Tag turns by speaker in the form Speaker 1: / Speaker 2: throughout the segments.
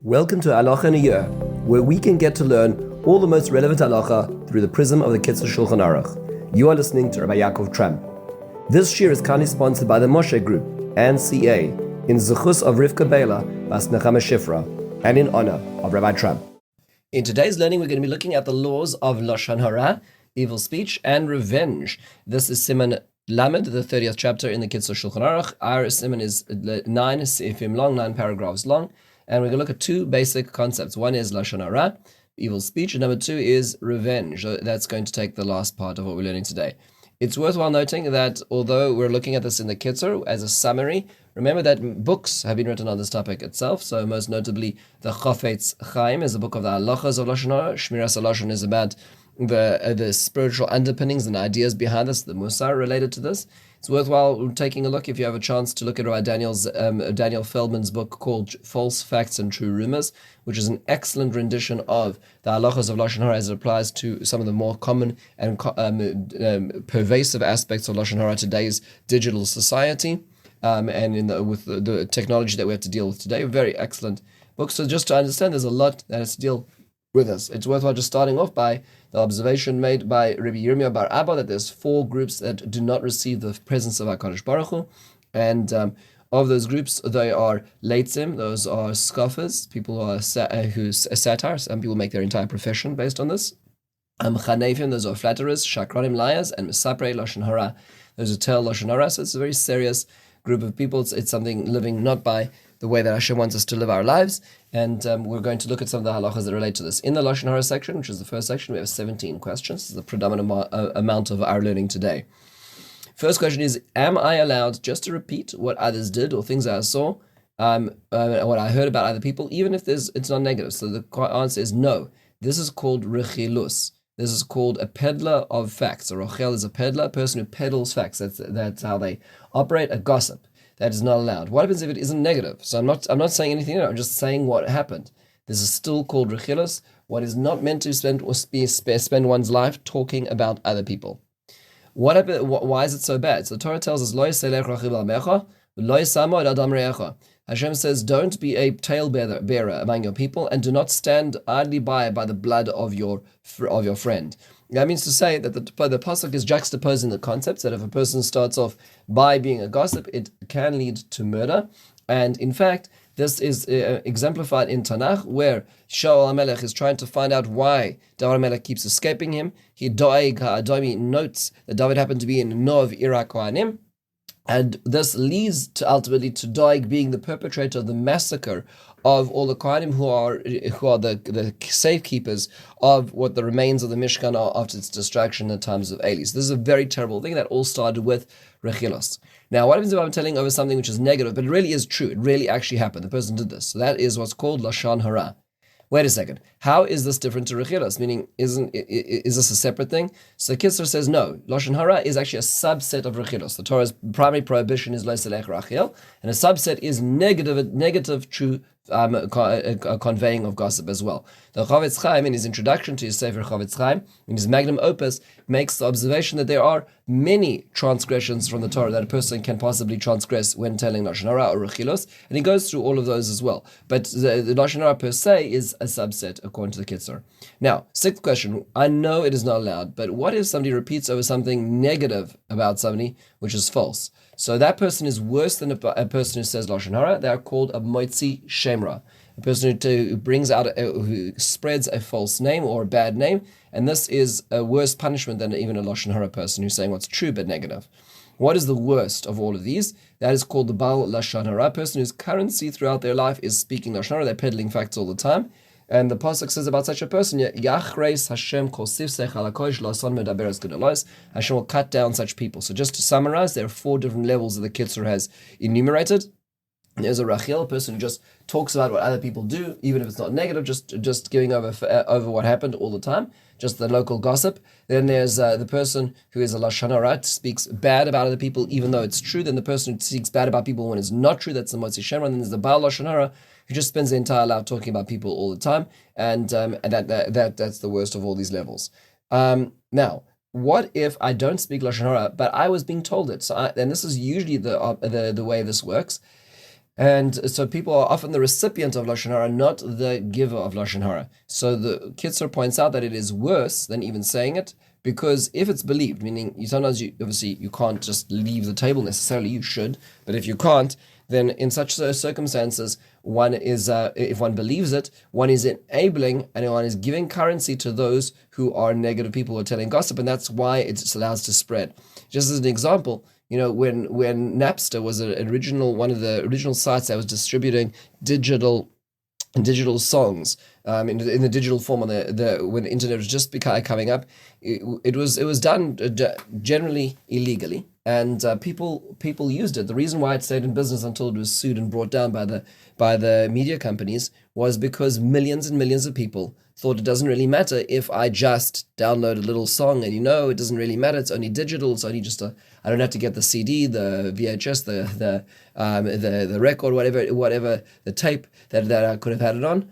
Speaker 1: Welcome to Halacha in a Year, where we can get to learn all the most relevant halacha through the prism of the Kitzur Shulchan Aruch. You are listening to Rabbi Ya'akov Trump. This year is kindly sponsored by the Moshe Group and CA in zechus of Biלה bas נחמה שיפרה and in honor of Rabbi Trump. In today's learning, we're going to be looking at the laws of Lashon Hara, evil speech, and revenge. This is Siman Lamed, the 30th chapter in the Kitzur Shulchan Aruch. Our Siman is 9 seifim long, 9 paragraphs long. And we're going to look at two basic concepts. One is Lashon Hara, evil speech, and number two is revenge. That's going to take the last part of what we're learning today. It's worthwhile noting that although we're looking at this in the Kitzur as a summary, remember that books have been written on this topic itself. So most notably, the Chafetz Chaim is a book of the Halachas of Lashon Hara. Shmiras Lashon is about the spiritual underpinnings and ideas behind this, the Musar related to this. It's worthwhile taking a look, if you have a chance, to look at Rabbi Daniel Feldman's book called False Facts and True Rumors, which is an excellent rendition of the halachas of Lashon Hara as it applies to some of the more common and pervasive aspects of Lashon Hara today's digital society, and with the technology that we have to deal with today. Very excellent book. So just to understand, there's a lot that has to deal with us. It's worthwhile just starting off by the observation made by Rabbi Yirmiyah bar Abba that there's 4 groups that do not receive the presence of HaKadosh Baruch Hu, and of those groups, they are leitzim, those are scoffers, people who are satire. Some people make their entire profession based on this. Chanefim, those are flatterers, shakranim, liars, and mesaprei Lashon Hara, those who tell Lashon Hara. So it's a very serious group of people. It's something living not by the way that Hashem wants us to live our lives, and we're going to look at some of the halachas that relate to this. In the Lashon Hara section, which is the first section, we have 17 questions. This is the predominant amount of our learning today. First question is, am I allowed just to repeat what others did or things that I saw, what I heard about other people, even if it's not negative? So the answer is no. This is called rechilus. This is called a peddler of facts. A rochel is a peddler, a person who peddles facts. That's how they operate, a gossip. That is not allowed. What happens if it isn't negative? So I'm not saying anything new. I'm just saying what happened. This is still called rechilus. What is not meant to spend spend one's life talking about other people. What happened? Why is it so bad? So the Torah tells us, Lo yiselech rachil al mecha, lo yisamo ad adam re'echa. Hashem says, don't be a talebearer among your people, and do not stand idly by the blood of your friend. That means to say that the pasuk is juxtaposing the concepts that if a person starts off by being a gossip, it can lead to murder. And in fact, this is exemplified in Tanakh, where Shaul HaMelech is trying to find out why David HaMelech keeps escaping him. He notes that David happened to be in Nov Ira Kohanim, and this leads to ultimately to Doeg being the perpetrator of the massacre of all the Kohanim who are the safekeepers of what the remains of the Mishkan are after its destruction in the times of Eli. So this is a very terrible thing that all started with rechilos. Now, what happens if I'm telling over something which is negative, but it really is true? It really actually happened. The person did this. So that is what's called Lashon Hara. Wait a second. How is this different to rechilos? Meaning, is this a separate thing? So Kitzur says no. Lashon Hara is actually a subset of rechilos. The Torah's primary prohibition is lo yiselech rachil, and a subset is negative true conveying of gossip as well. The Chafetz Chaim, in his introduction to his Sefer Chafetz Chaim, in his magnum opus, makes the observation that there are many transgressions from the Torah that a person can possibly transgress when telling Lashon Hara or rechilos, and he goes through all of those as well. But the Lashon Hara per se is a subset according to the Kitzur. Now, sixth question, I know it is not allowed, but what if somebody repeats over something negative about somebody which is false? So that person is worse than a person who says Lashon Hara. They are called a motzi shemra, a person who brings out, who spreads a false name or a bad name, and this is a worse punishment than even a Lashon Hara person who's saying what's true but negative. What is the worst of all of these? That is called the Baal Lashon Hara, a person whose currency throughout their life is speaking Lashon Hara. They're peddling facts all the time. And the pasuk says about such a person, Yachreis Hashem kol sifsech al hakodesh lason medaberes gedolos. Hashem will cut down such people. So just to summarize, there are 4 different levels that the Kitzur has enumerated. There's a rachil, a person who just talks about what other people do, even if it's not negative, just giving over what happened all the time, just the local gossip. Then there's the person who is a Lashon Hara, speaks bad about other people, even though it's true. Then the person who speaks bad about people when it's not true, that's the Motzi Shemra. And then there's the Baal Lashon Hara, who just spends the entire life talking about people all the time, and that's the worst of all these levels. Now, what if I don't speak Lashon Hara, but I was being told it? And this is usually the way this works. And so people are often the recipient of Lashon Hara, not the giver of Lashon Hara. So the Kitzur points out that it is worse than even saying it, because if it's believed, meaning sometimes you can't just leave the table necessarily, you should, but if you can't, then in such circumstances, one is, if one believes it, one is enabling and one is giving currency to those who are negative people who are telling gossip, and that's why it allows to spread. Just as an example, when Napster was one of the original sites that was distributing digital songs in the digital form on when the internet was just coming up, it was done generally illegally, and people used it. The reason why it stayed in business until it was sued and brought down by the media companies was because millions and millions of people thought it doesn't really matter if I just download a little song, and it doesn't really matter. It's only digital. It's only just I don't have to get the CD, the VHS, the record, whatever the tape that I could have had it on.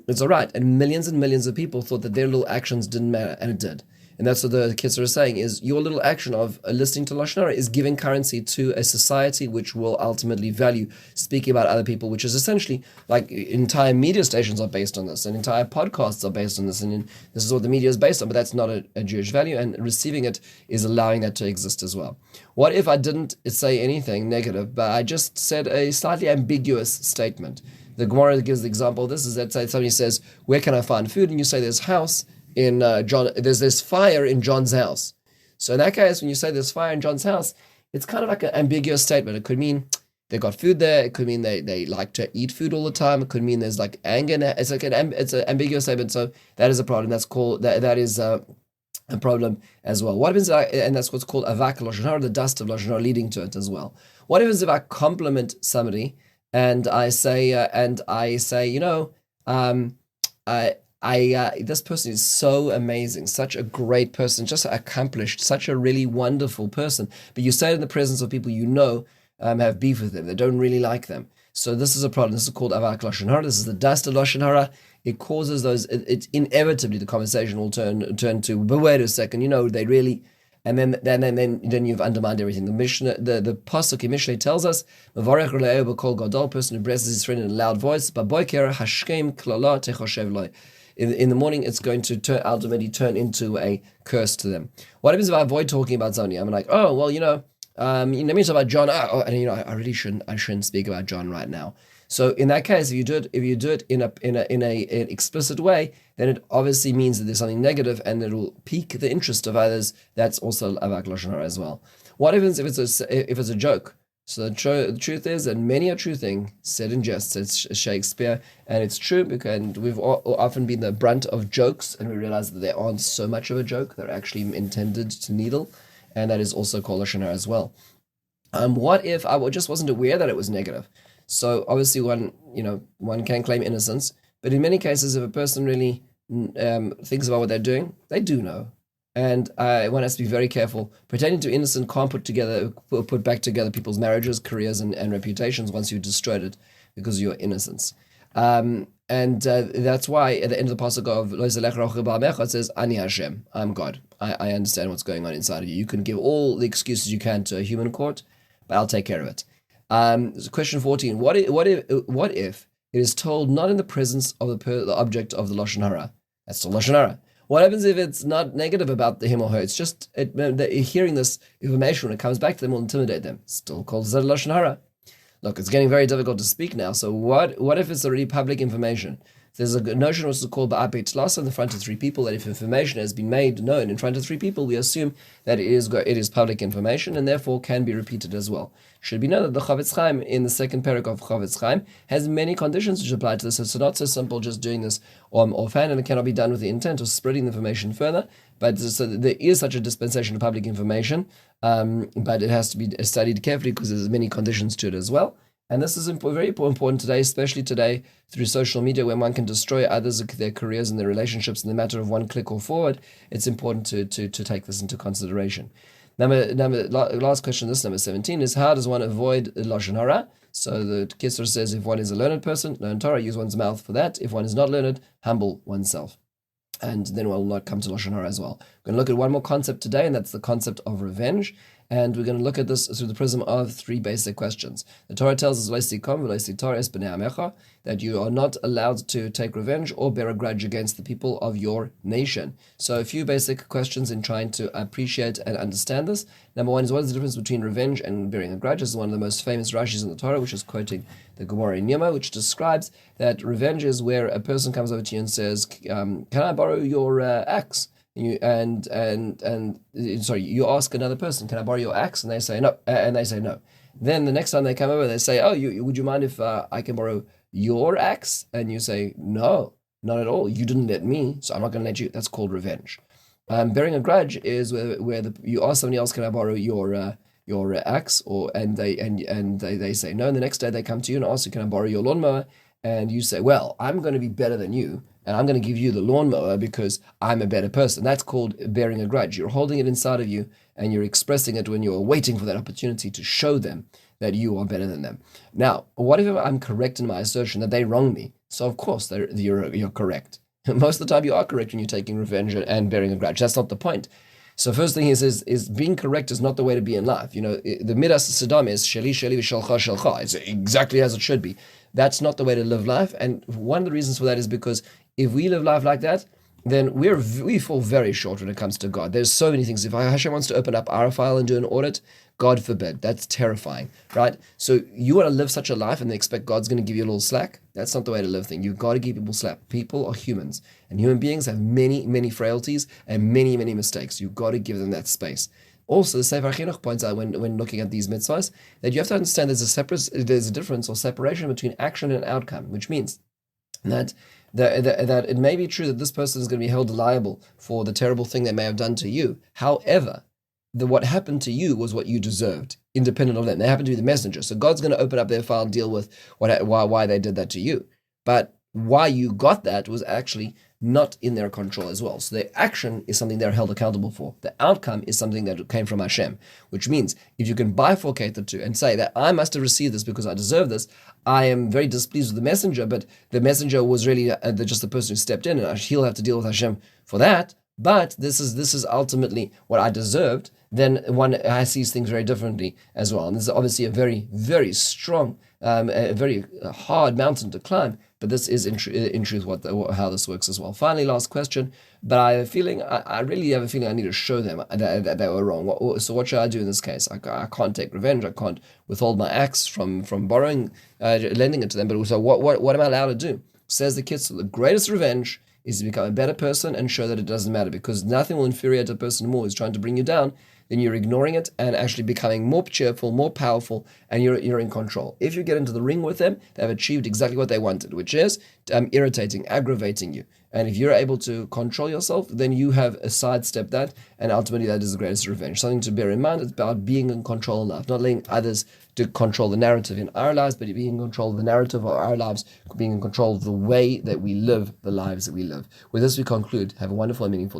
Speaker 1: It's all right. And millions of people thought that their little actions didn't matter, and it did. And that's what the Kitzur is saying, is your little action of listening to Lashon Hara is giving currency to a society which will ultimately value speaking about other people, which is essentially like entire media stations are based on this, and entire podcasts are based on this, and this is what the media is based on, but that's not a Jewish value, and receiving it is allowing that to exist as well. What if I didn't say anything negative, but I just said a slightly ambiguous statement? The Gemara gives the example of this is that somebody says, where can I find food? And you say there's house in John, there's fire in John's house. So in that case, when you say there's fire in John's house, it's kind of like an ambiguous statement. It could mean they got food there. It could mean they like to eat food all the time. It could mean there's like anger. It's like it's an ambiguous statement. So that is a problem. That's called that is a problem as well. What happens? And that's what's called avak Lashon Hara, the dust of Lashon Hara leading to it as well. What happens if I compliment somebody and I say this person is so amazing, such a great person, just accomplished, such a really wonderful person. But you say it in the presence of people have beef with them. They don't really like them. So this is a problem. This is called avak Lashon Hara. This is the dust of Lashon Hara. It causes those. It inevitably the conversation will turn to. But wait a second. They really. And then you've undermined everything. The Mishnah, the pasuk in Mishnah tells us, "Mevarech re'ehu b'kol gadol," person who blesses his friend in a loud voice. B'boker hashkem klala techoshev lo. In the morning, it's going to ultimately turn into a curse to them. What happens if I avoid talking about somebody? I'm like, oh well, let me talk about John. I really shouldn't speak about John right now. So in that case, if you do it in an explicit way, then it obviously means that there's something negative, and it will pique the interest of others. That's also avak Lashon Hara as well. What happens if it's a joke? So the truth is that many a true thing said in jest. It's Shakespeare, and it's true because we've often been the brunt of jokes, and we realize that they aren't so much of a joke. They're actually intended to needle, and that is also called Lashon Hara as well. What if I just wasn't aware that it was negative? So obviously one can claim innocence, but in many cases, if a person really thinks about what they're doing, they do know. And one has to be very careful. Pretending to be innocent can't put back together people's marriages, careers, and reputations once you've destroyed it because of your innocence. And that's why at the end of the pasuk of Lo Yizalech Rocha Ba'amecha it says, Ani Hashem, I'm God. I understand what's going on inside of you. You can give all the excuses you can to a human court, but I'll take care of it. Question 14. What if it is told not in the presence of the object of the Lashon Hara? That's still Lashon Hara. What happens if it's not negative about him or her? It's just hearing this information when it comes back to them will intimidate them. Still called Lashon Hara. Look, it's getting very difficult to speak now. So what if it's already public information? There's a notion which is called ba'apei tlasa in the front of three people, that if information has been made known in front of three people, we assume that it is public information and therefore can be repeated as well. Should be known that the Chavetz Chaim in the second parak of Chavetz Chaim has many conditions which apply to this. So it's not so simple just doing this offhand, and it cannot be done with the intent of spreading the information further. But so there is such a dispensation of public information, but it has to be studied carefully because there's many conditions to it as well. And this is very important today, especially today through social media, where one can destroy others, their careers and their relationships in the matter of one click or forward. It's important to take this into consideration. Last question, number 17, is how does one avoid Lashon Hara? So the Kitzur says if one is a learned person, learn Torah, use one's mouth for that. If one is not learned, humble oneself. And then one will not come to Lashon Hara as well. We're going to look at one more concept today, and that's the concept of revenge. And we're going to look at this through the prism of three basic questions. The Torah tells us that you are not allowed to take revenge or bear a grudge against the people of your nation. So a few basic questions in trying to appreciate and understand this. Number one is, what is the difference between revenge and bearing a grudge? This is one of the most famous Rashis in the Torah, which is quoting the Gemara in Yoma, which describes that revenge is where a person comes over to you and says, can I borrow your axe? You ask another person, can I borrow your axe? And they say no. Then the next time they come over, they say, would you mind if I can borrow your axe? And you say, no, not at all. You didn't let me, so I'm not going to let you. That's called revenge. Bearing a grudge is where you ask somebody else, can I borrow your axe? And they say no. And the next day they come to you and ask you, can I borrow your lawnmower? And you say, well, I'm going to be better than you, and I'm going to give you the lawnmower because I'm a better person. That's called bearing a grudge. You're holding it inside of you, and you're expressing it when you're waiting for that opportunity to show them that you are better than them. Now, what if I'm correct in my assertion that they wronged me? So of course you're correct. Most of the time you are correct when you're taking revenge and bearing a grudge. That's not the point. So first thing is being correct is not the way to be in life. The Midas Saddam is sheli sheli v'shalcha shalcha. It's exactly as it should be. That's not the way to live life. And one of the reasons for that is because if we live life like that, then we fall very short when it comes to God. There's so many things. If Hashem wants to open up our file and do an audit, God forbid. That's terrifying, right? So you want to live such a life and they expect God's going to give you a little slack? That's not the way to live things. You've got to give people slack. People are humans, and human beings have many, many frailties and many, many mistakes. You've got to give them that space. Also, the Sefer Chinuch points out when looking at these mitzvahs that you have to understand there's a difference or separation between action and outcome, which means that it may be true that this person is going to be held liable for the terrible thing they may have done to you. However, what happened to you was what you deserved, independent of them. They happen to be the messenger. So God's going to open up their file and deal with why they did that to you. But why you got that was actually not in their control as well. So their action is something they're held accountable for. The outcome is something that came from Hashem, which means if you can bifurcate the two and say that I must have received this because I deserve this, I am very displeased with the messenger, but the messenger was really just the person who stepped in, and he'll have to deal with Hashem for that. But this is ultimately what I deserved. Then one sees things very differently as well. And this is obviously a very, very strong, a very hard mountain to climb. But this is in truth how this works as well. Finally, last question. But I really have a feeling I need to show them that they were wrong. So what should I do in this case? I can't take revenge. I can't withhold my axe from borrowing, lending it to them. But also, what am I allowed to do? Says the Kitzur, the greatest revenge is to become a better person and show that it doesn't matter, because nothing will infuriate a person more who's trying to bring you down than you're ignoring it and actually becoming more cheerful, more powerful, and you're in control. If you get into the ring with them, they've achieved exactly what they wanted, which is irritating, aggravating you. And if you're able to control yourself, then you have sidestepped that, and ultimately that is the greatest revenge. Something to bear in mind. It's about being in control of life, not letting others to control the narrative in our lives, but being in control of the narrative of our lives, being in control of the way that we live the lives that we live. With this, we conclude. Have a wonderful and meaningful day.